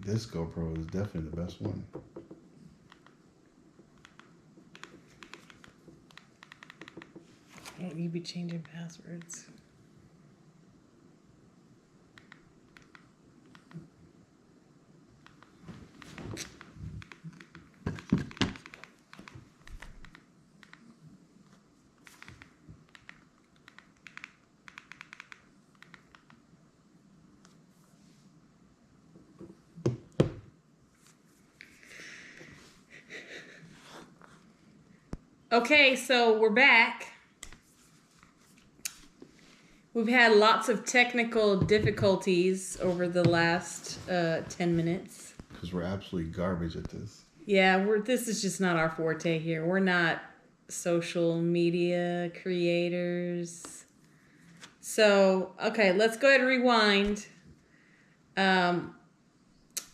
This GoPro is definitely the best one. Won't you be changing passwords? Okay, so we're back. We've had lots of technical difficulties over the last 10 minutes. Because we're absolutely garbage at this. Yeah, this is just not our forte here. We're not social media creators. So, okay, let's go ahead and rewind.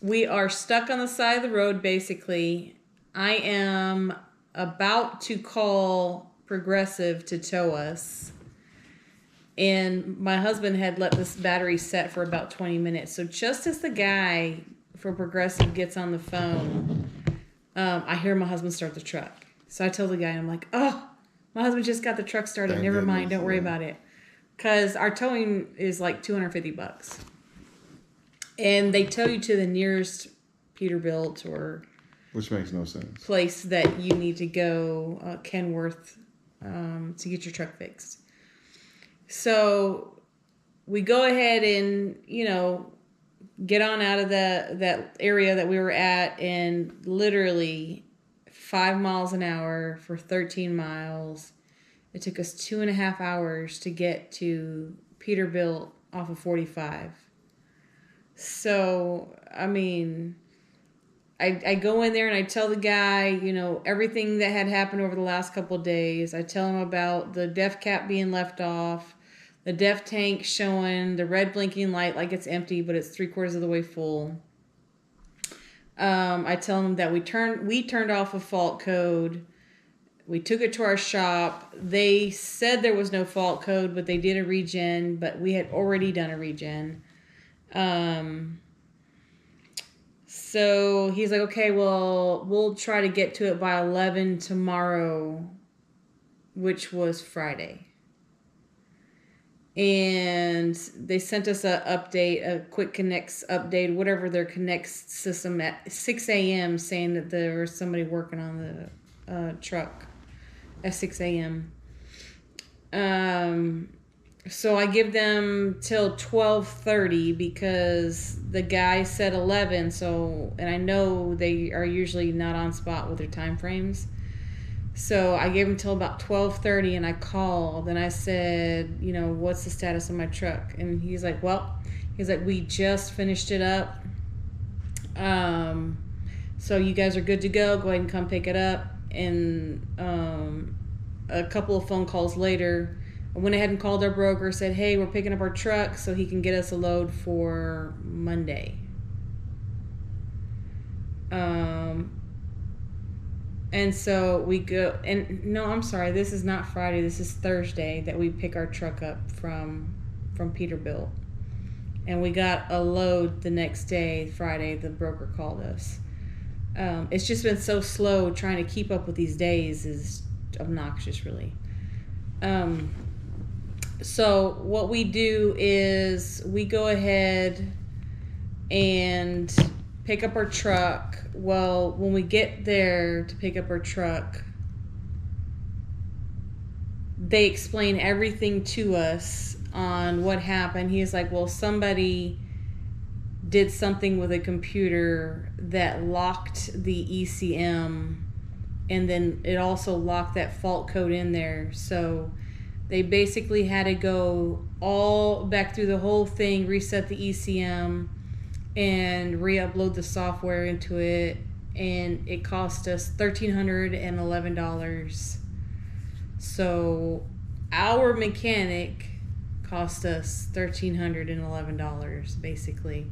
We are stuck on the side of the road, basically. I am about to call Progressive to tow us. And my husband had let this battery set for about 20 minutes. So just as the guy for Progressive gets on the phone, I hear my husband start the truck. So I tell the guy, I'm like, oh, my husband just got the truck started. Never mind, don't worry about it. Because our towing is like $250. And they tow you to the nearest Peterbilt or... Which makes no sense. ...place that you need to go, Kenworth, to get your truck fixed. So we go ahead and, get on out of that area that we were at, and literally 5 miles an hour for 13 miles. It took us 2.5 hours to get to Peterbilt off of 45. So, I mean, I go in there and I tell the guy, everything that had happened over the last couple of days. I tell him about the def cap being left off, the def tank showing the red blinking light like it's empty, but it's 3/4 of the way full. I tell him that we turned off a fault code. We took it to our shop. They said there was no fault code, but they did a regen, but we had already done a regen. So he's like, okay, well, we'll try to get to it by 11 tomorrow, which was Friday. And they sent us a update, a quick connects update, whatever their connects system at 6 a.m. saying that there was somebody working on the truck at 6 a.m. So I give them till 12:30 because the guy said 11. So, and I know they are usually not on spot with their time frames. So I gave him till about 12:30, and I called and I said, what's the status of my truck? And he's like, we just finished it up. So you guys are good to go. Go ahead and come pick it up. And a couple of phone calls later, I went ahead and called our broker, said, hey, we're picking up our truck so he can get us a load for Monday. And so we go, and no, I'm sorry, this is not Friday, this is Thursday that we pick our truck up from Peterbilt. And we got a load the next day, Friday, the broker called us. It's just been so slow trying to keep up with these days is obnoxious, really. So what we do is we go ahead and pick up our truck. Well, when we get there to pick up our truck, they explain everything to us on what happened. He's like, well, somebody did something with a computer that locked the ECM, and then it also locked that fault code in there. So they basically had to go all back through the whole thing, reset the ECM, and re-upload the software into it, and it cost us $1,311. So our mechanic cost us $1,311 basically,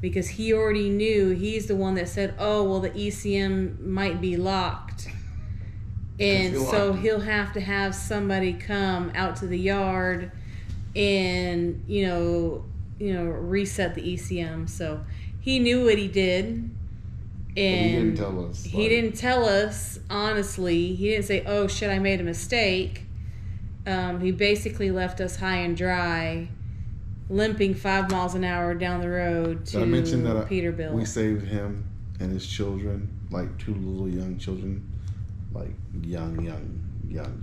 because he already knew. He's the one that said, oh, well, the ECM might be locked, and so he'll have to have somebody come out to the yard and reset the ECM. So he knew what he did. And he didn't tell us. He didn't tell us, honestly. He didn't say, oh, shit, I made a mistake. He basically left us high and dry, limping 5 miles an hour down the road to Peterbilt. We saved him and his children, like 2 little young children, like young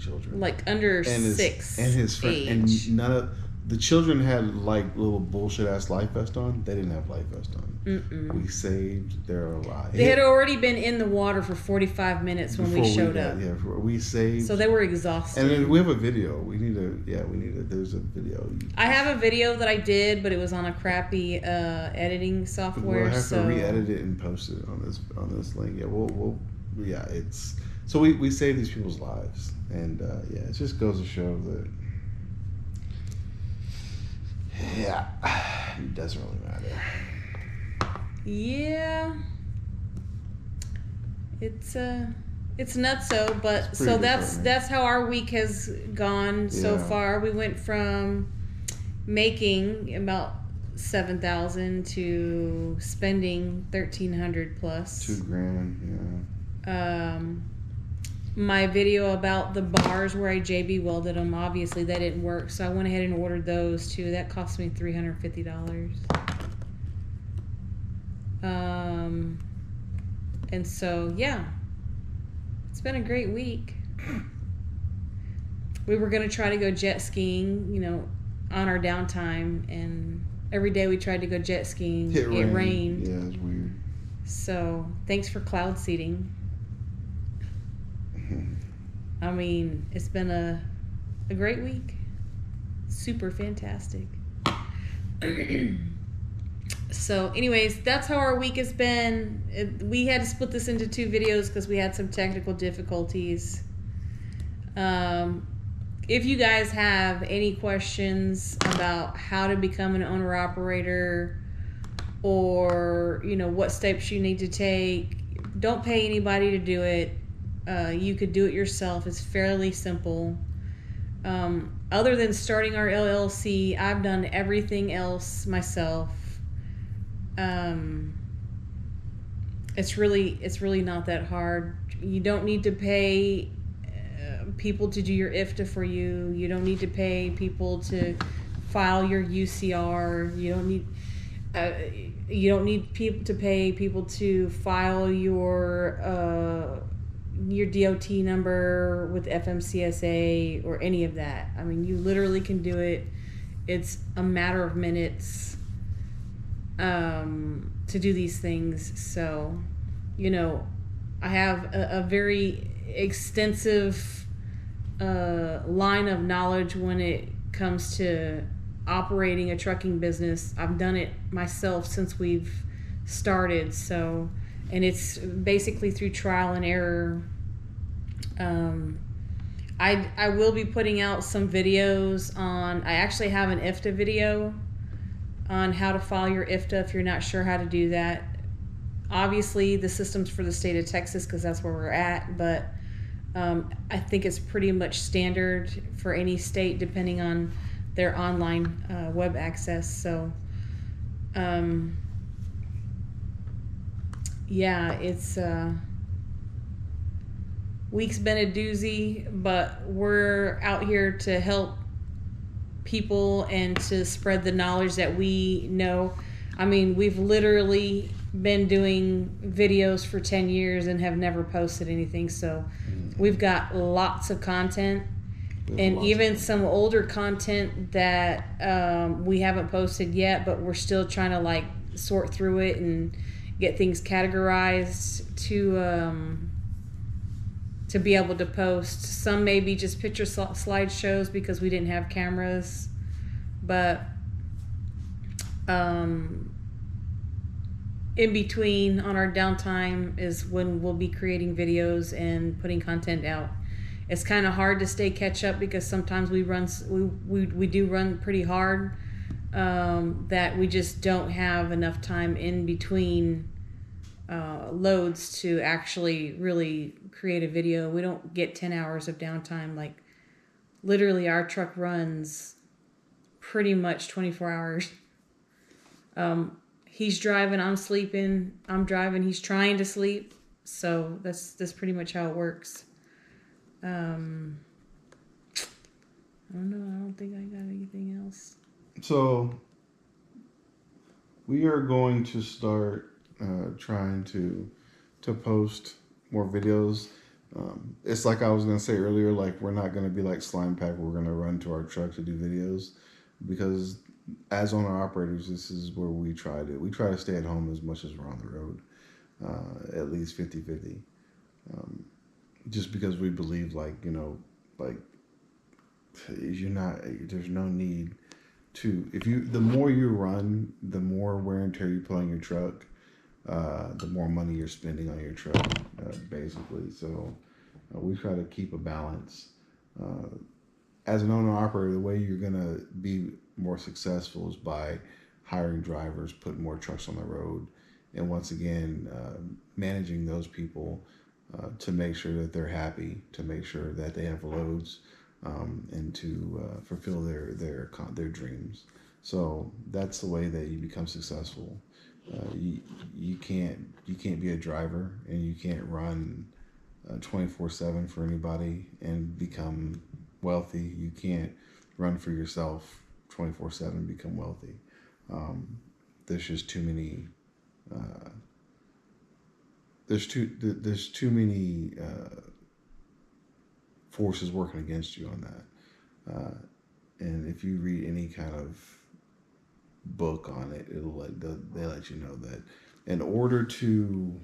children, like under and 6 and his friend, and none of the children had like little bullshit ass life vest on. They didn't have life vest on. We saved their lives. They had already been in the water for 45 minutes when we showed up. Yeah, we saved. So they were exhausted. And then we have a video. We need to. There's a video. I have a video that I did, but it was on a crappy editing software. We'll have to re-edit it and post it on this link. Yeah, it's so we save these people's lives, and it just goes to show that. Yeah, it doesn't really matter. Yeah, it's nutso, but so that's how our week has gone so far. We went from making about 7,000 to spending 1,300 plus. $2,000, yeah. My video about the bars where I JB welded them, obviously that didn't work, so I went ahead and ordered those too. That cost me $350. And so yeah, it's been a great week. We were gonna try to go jet skiing, on our downtime, and every day we tried to go jet skiing. It rained. Yeah, it's weird. So thanks for cloud seeding. I mean, it's been a great week. Super fantastic. So anyways, that's how our week has been. We had to split this into 2 videos because we had some technical difficulties. If you guys have any questions about how to become an owner-operator, or what steps you need to take, don't pay anybody to do it. You could do it yourself. It's fairly simple. Other than starting our LLC, I've done everything else myself. It's really not that hard. You don't need to pay people to do your IFTA for you. You don't need to pay people to file your UCR. You don't need people to pay people to file your DOT number with FMCSA or any of that. I mean, you literally can do it. It's a matter of minutes to do these things. So, I have a very extensive line of knowledge when it comes to operating a trucking business. I've done it myself since we've started. So, and it's basically through trial and error. I will be putting out some videos on, I actually have an IFTA video on how to file your IFTA if you're not sure how to do that. Obviously, the system's for the state of Texas because that's where we're at, but I think it's pretty much standard for any state depending on their online web access. So, yeah, it's week's been a doozy, but we're out here to help people and to spread the knowledge that we know. I mean, we've literally been doing videos for 10 years and have never posted anything, so we've got lots of content, and even some older content that we haven't posted yet, but we're still trying to sort through it and get things categorized to be able to post. Some may be just picture slideshows because we didn't have cameras, but in between on our downtime is when we'll be creating videos and putting content out. It's kind of hard to stay catch up because sometimes we do run pretty hard, that we just don't have enough time in between loads to actually really create a video. We don't get 10 hours of downtime. Literally our truck runs pretty much 24 hours. he's driving, I'm sleeping. I'm driving, he's trying to sleep. So that's pretty much how it works. I don't know. I don't think I got anything else. So we are going to start trying to post more videos. It's like I was gonna say earlier, like we're not gonna be like Slime Pack. We're gonna run to our truck to do videos because as owner operators, this is where we try to stay at home as much as we're on the road, at least 50-50. Just because we believe like, like there's no need to, the more you run, the more wear and tear you put on your truck, the more money you're spending on your truck, basically. So we try to keep a balance. As an owner operator, the way you're gonna be more successful is by hiring drivers, putting more trucks on the road, and once again, managing those people to make sure that they're happy, to make sure that they have loads, and to fulfill their dreams. So that's the way that you become successful. You can't be a driver and you can't run 24/7 for anybody and become wealthy. You can't run for yourself 24/7 and become wealthy. There's just too many. There's too many forces working against you on that. And if you read any kind of book on it, they let you know that in order to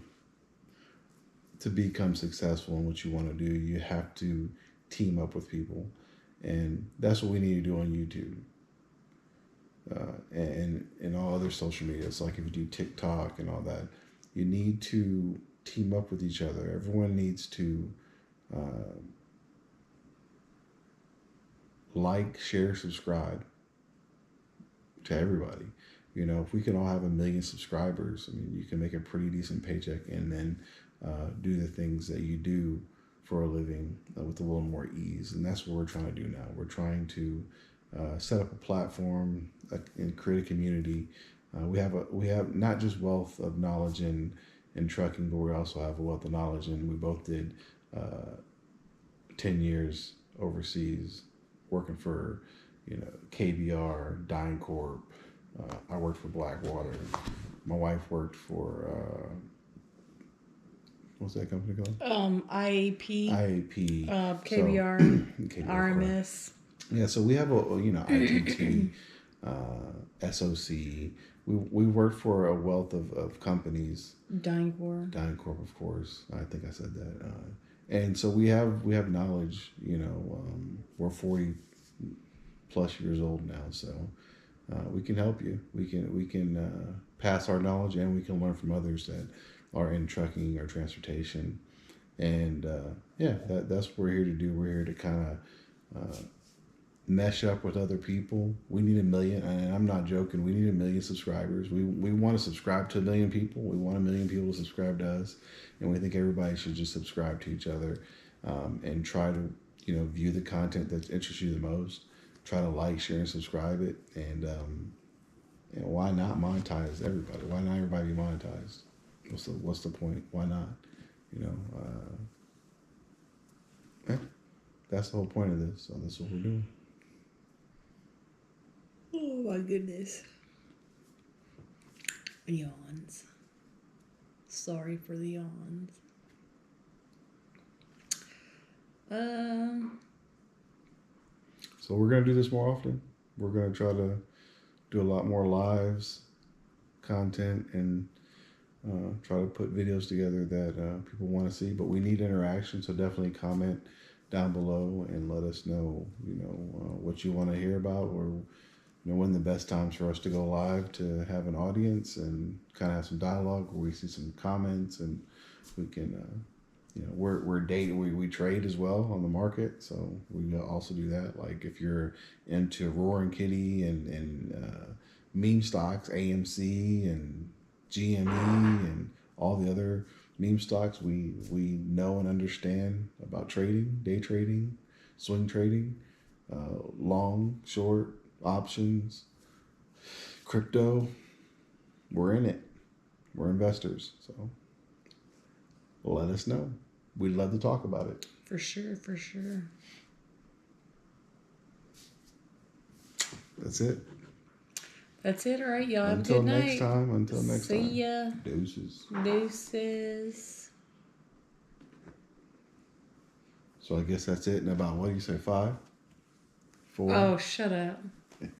become successful in what you want to do, you have to team up with people, and that's what we need to do on YouTube, and all other social media. So like if you do TikTok and all that, you need to team up with each other. Everyone needs to like, share, subscribe to everybody. If we can all have 1 million subscribers, I mean, you can make a pretty decent paycheck and then do the things that you do for a living with a little more ease. And that's what we're trying to do now. We're trying to set up a platform and create a community. We have not just wealth of knowledge in trucking, but we also have a wealth of knowledge. And we both did 10 years overseas working for, KBR, DIEM Corp. I worked for Blackwater. My wife worked for what's that company called? IAP. IAP. KBR. KBR, RMS. Yeah, so we have ITT, SOC. We worked for a wealth of companies. DIEM Corp. DIEM Corp, of course. I think I said that. And so we have knowledge. We're 40 plus years old now, so we can help you. We can pass our knowledge, and we can learn from others that are in trucking or transportation. And that's what we're here to do. We're here to kind of mesh up with other people. We need 1 million, and I'm not joking. We need 1 million subscribers. We want to subscribe to 1 million people. We want 1 million people to subscribe to us, and we think everybody should just subscribe to each other, and try to view the content that interests you the most. Try to like, share, and subscribe it, and why not monetize everybody? Why not everybody be monetized? What's the point? Why not? That's the whole point of this. So that's what we're doing. Oh my goodness. Yawns. Sorry for the yawns. So we're going to do this more often. We're going to try to do a lot more lives, content, and try to put videos together that people want to see. But we need interaction, so definitely comment down below and let us know, what you want to hear about, or when the best times for us to go live to have an audience and kind of have some dialogue where we see some comments, and we can. We're dating. We trade as well on the market, so we also do that. Like if you're into Roaring Kitty and meme stocks, AMC and GME and all the other meme stocks, we know and understand about trading, day trading, swing trading, long, short, options, crypto. we're in it. We're investors. So let us know. We'd love to talk about it. For sure, for sure. That's it. That's it. All right, y'all. Have a Until good night. next time. Until next time. See ya. Deuces. Deuces. So I guess that's it in about, what do you say, 5? 4? Oh, shut up.